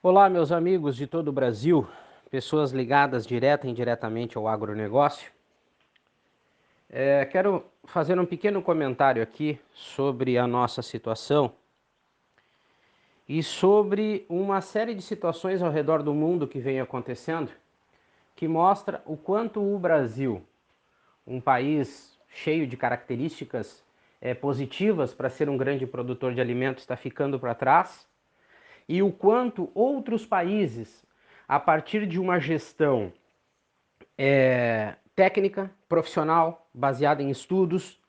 Olá, meus amigos de todo o Brasil, pessoas ligadas direta e indiretamente ao agronegócio. Quero fazer um pequeno comentário aqui sobre a nossa situação e sobre uma série de situações ao redor do mundo que vem acontecendo, que mostra o quanto o Brasil, um país cheio de características positivas para ser um grande produtor de alimentos, está ficando para trás, e o quanto outros países, a partir de uma gestão técnica, profissional, baseada em estudos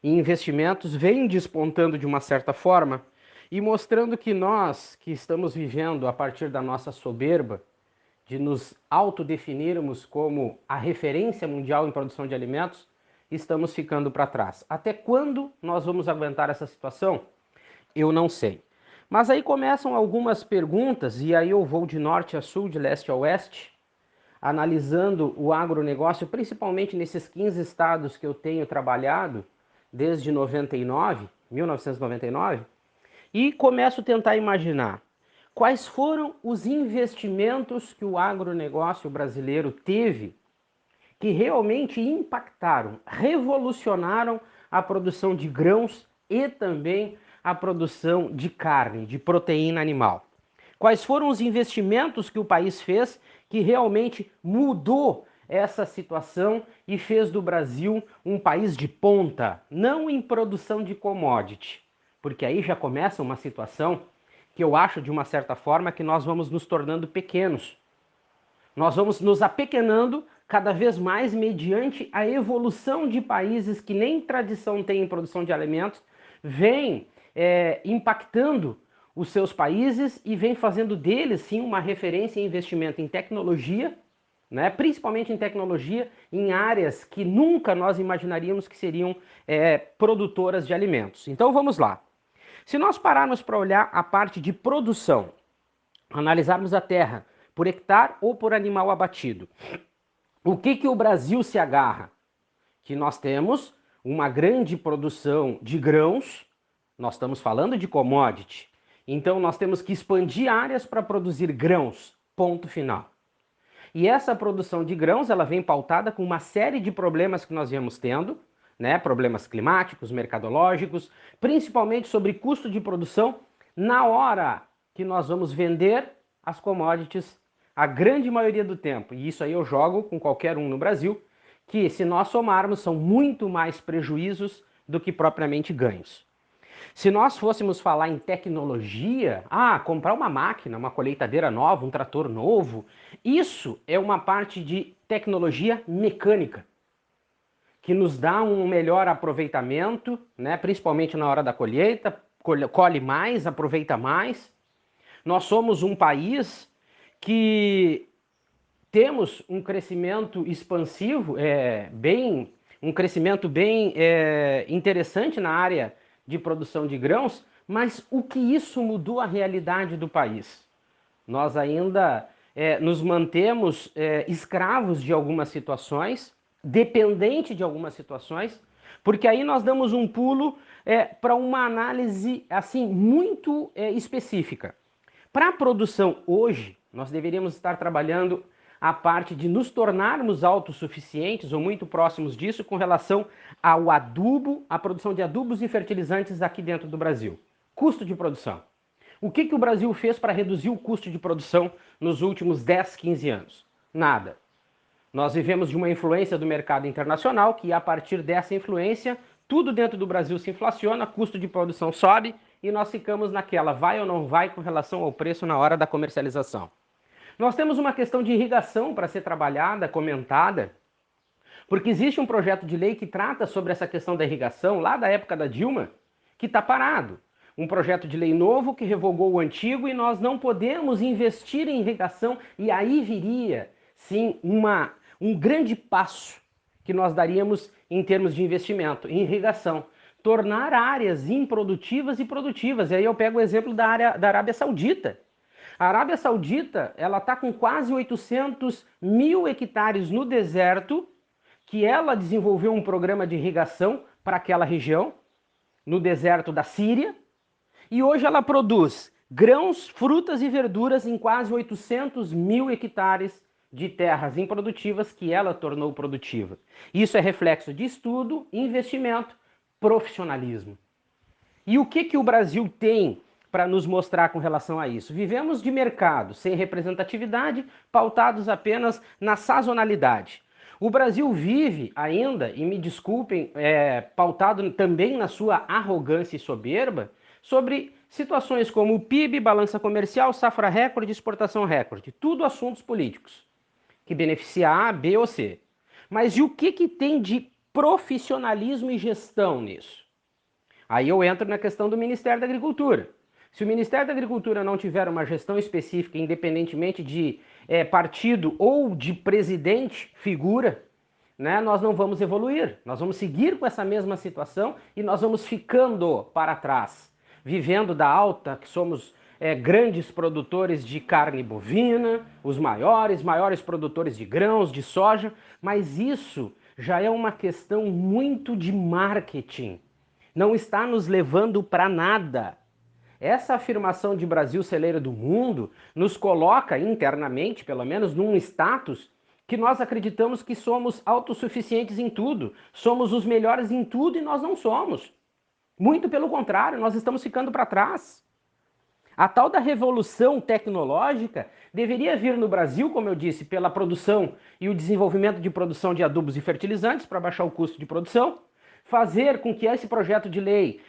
e investimentos, vem despontando de uma certa forma e mostrando que nós, que estamos vivendo a partir da nossa soberba, de nos autodefinirmos como a referência mundial em produção de alimentos, estamos ficando para trás. Até quando nós vamos aguentar essa situação? Eu não sei. Mas aí começam algumas perguntas, e aí eu vou de norte a sul, de leste a oeste, analisando o agronegócio, principalmente nesses 15 estados que eu tenho trabalhado desde 1999, e começo a tentar imaginar quais foram os investimentos que o agronegócio brasileiro teve que realmente impactaram, revolucionaram a produção de grãos e também a produção de carne, de proteína animal. Quais foram os investimentos que o país fez que realmente mudou essa situação e fez do Brasil um país de ponta, não em produção de commodity, porque aí já começa uma situação que eu acho de uma certa forma que nós vamos nos tornando pequenos. Nós vamos nos apequenando cada vez mais mediante a evolução de países que nem tradição têm em produção de alimentos, vem impactando os seus países e vem fazendo deles, sim, uma referência em investimento em tecnologia, né? Principalmente em tecnologia, em áreas que nunca nós imaginaríamos que seriam produtoras de alimentos. Então vamos lá. Se nós pararmos para olhar a parte de produção, analisarmos a terra por hectare ou por animal abatido, o que o Brasil se agarra? Que nós temos uma grande produção de grãos, nós estamos falando de commodity, então nós temos que expandir áreas para produzir grãos, ponto final. E essa produção de grãos, ela vem pautada com uma série de problemas que nós viemos tendo, né? Problemas climáticos, mercadológicos, principalmente sobre custo de produção na hora que nós vamos vender as commodities a grande maioria do tempo. E isso aí eu jogo com qualquer um no Brasil, que se nós somarmos são muito mais prejuízos do que propriamente ganhos. Se nós fôssemos falar em tecnologia, comprar uma máquina, uma colheitadeira nova, um trator novo, isso é uma parte de tecnologia mecânica, que nos dá um melhor aproveitamento, né? Principalmente na hora da colheita, colhe mais, aproveita mais. Nós somos um país que temos um crescimento expansivo, um crescimento bem interessante na área de produção de grãos, mas o que isso mudou a realidade do país? Nós ainda nos mantemos escravos de algumas situações, dependente de algumas situações, porque aí nós damos um pulo para uma análise assim muito específica. Para a produção hoje, nós deveríamos estar trabalhando a parte de nos tornarmos autossuficientes ou muito próximos disso com relação ao adubo, a produção de adubos e fertilizantes aqui dentro do Brasil. Custo de produção. O que o Brasil fez para reduzir o custo de produção nos últimos 10, 15 anos? Nada. Nós vivemos de uma influência do mercado internacional que, a partir dessa influência, tudo dentro do Brasil se inflaciona, custo de produção sobe e nós ficamos naquela vai ou não vai com relação ao preço na hora da comercialização. Nós temos uma questão de irrigação para ser trabalhada, comentada, porque existe um projeto de lei que trata sobre essa questão da irrigação, lá da época da Dilma, que está parado. Um projeto de lei novo que revogou o antigo e nós não podemos investir em irrigação, e aí viria, sim, um grande passo que nós daríamos em termos de investimento em irrigação. Tornar áreas improdutivas e produtivas. E aí eu pego o exemplo da área da Arábia Saudita. A Arábia Saudita, ela está com quase 800 mil hectares no deserto, que ela desenvolveu um programa de irrigação para aquela região, no deserto da Síria, e hoje ela produz grãos, frutas e verduras em quase 800 mil hectares de terras improdutivas que ela tornou produtiva. Isso é reflexo de estudo, investimento, profissionalismo. E o que o Brasil tem para nos mostrar com relação a isso? Vivemos de mercado, sem representatividade, pautados apenas na sazonalidade. O Brasil vive ainda, e me desculpem, pautado também na sua arrogância e soberba, sobre situações como o PIB, balança comercial, safra recorde, exportação recorde. Tudo assuntos políticos, que beneficia A, B ou C. Mas e o que tem de profissionalismo e gestão nisso? Aí eu entro na questão do Ministério da Agricultura. Se o Ministério da Agricultura não tiver uma gestão específica, independentemente de partido ou de presidente, figura, né, nós não vamos evoluir. Nós vamos seguir com essa mesma situação e nós vamos ficando para trás, vivendo da alta, que somos grandes produtores de carne bovina, os maiores produtores de grãos, de soja, mas isso já é uma questão muito de marketing. Não está nos levando para nada. Essa afirmação de Brasil celeiro do mundo nos coloca internamente, pelo menos, num status que nós acreditamos que somos autossuficientes em tudo, somos os melhores em tudo e nós não somos. Muito pelo contrário, nós estamos ficando para trás. A tal da revolução tecnológica deveria vir no Brasil, como eu disse, pela produção e o desenvolvimento de produção de adubos e fertilizantes para baixar o custo de produção, fazer com que esse projeto de lei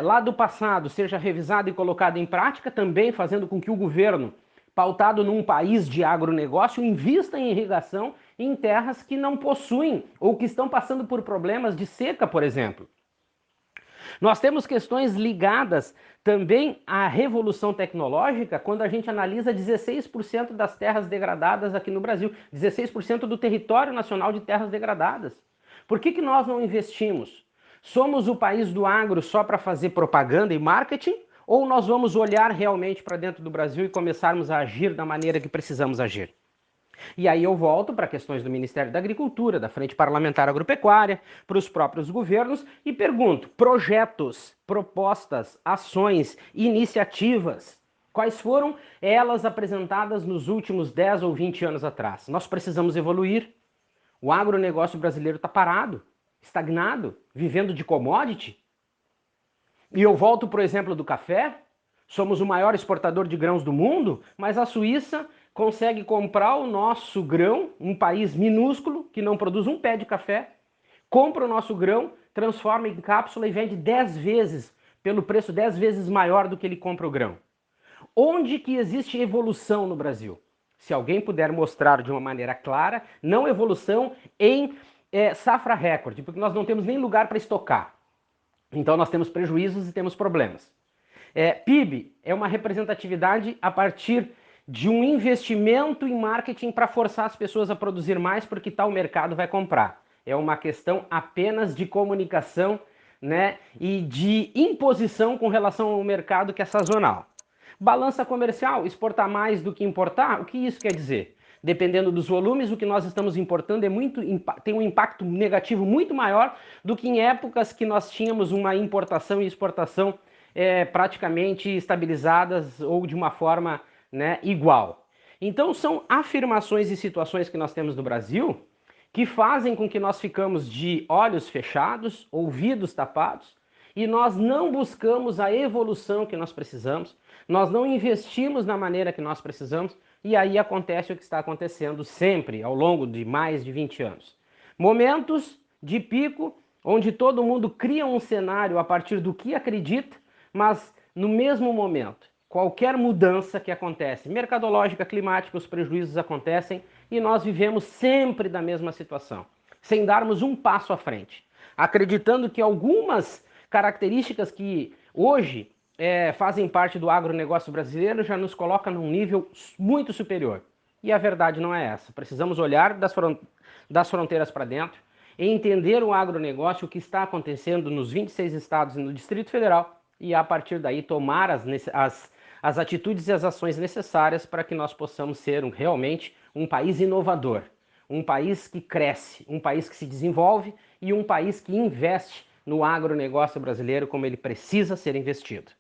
lá do passado seja revisado e colocado em prática, também fazendo com que o governo, pautado num país de agronegócio, invista em irrigação em terras que não possuem ou que estão passando por problemas de seca, por exemplo. Nós temos questões ligadas também à revolução tecnológica quando a gente analisa 16% das terras degradadas aqui no Brasil, 16% do território nacional de terras degradadas. Por que nós não investimos? Somos o país do agro só para fazer propaganda e marketing? Ou nós vamos olhar realmente para dentro do Brasil e começarmos a agir da maneira que precisamos agir? E aí eu volto para questões do Ministério da Agricultura, da Frente Parlamentar Agropecuária, para os próprios governos e pergunto: projetos, propostas, ações, iniciativas, quais foram elas apresentadas nos últimos 10 ou 20 anos atrás? Nós precisamos evoluir. O agronegócio brasileiro está parado, estagnado, vivendo de commodity. E eu volto para o exemplo do café. Somos o maior exportador de grãos do mundo, mas a Suíça consegue comprar o nosso grão, um país minúsculo que não produz um pé de café, compra o nosso grão, transforma em cápsula e vende 10 vezes, pelo preço 10 vezes maior do que ele compra o grão. Onde que existe evolução no Brasil? Se alguém puder mostrar de uma maneira clara, não evolução em safra recorde, porque nós não temos nem lugar para estocar. Então nós temos prejuízos e temos problemas. PIB é uma representatividade a partir de um investimento em marketing para forçar as pessoas a produzir mais porque tal mercado vai comprar. É uma questão apenas de comunicação, né, e de imposição com relação ao mercado que é sazonal. Balança comercial, exportar mais do que importar, o que isso quer dizer? Dependendo dos volumes, o que nós estamos importando tem um impacto negativo muito maior do que em épocas que nós tínhamos uma importação e exportação praticamente estabilizadas ou de uma forma, né, igual. Então são afirmações e situações que nós temos no Brasil que fazem com que nós ficamos de olhos fechados, ouvidos tapados, e nós não buscamos a evolução que nós precisamos, nós não investimos na maneira que nós precisamos, e aí acontece o que está acontecendo sempre ao longo de mais de 20 anos. Momentos de pico, onde todo mundo cria um cenário a partir do que acredita, mas no mesmo momento, qualquer mudança que acontece, mercadológica, climática, os prejuízos acontecem e nós vivemos sempre da mesma situação, sem darmos um passo à frente, acreditando que algumas características que hoje fazem parte do agronegócio brasileiro já nos coloca num nível muito superior. E a verdade não é essa. Precisamos olhar das fronteiras para dentro e entender o agronegócio, o que está acontecendo nos 26 estados e no Distrito Federal, e a partir daí tomar as atitudes e as ações necessárias para que nós possamos ser realmente um país inovador, um país que cresce, um país que se desenvolve e um país que investe no agronegócio brasileiro como ele precisa ser investido.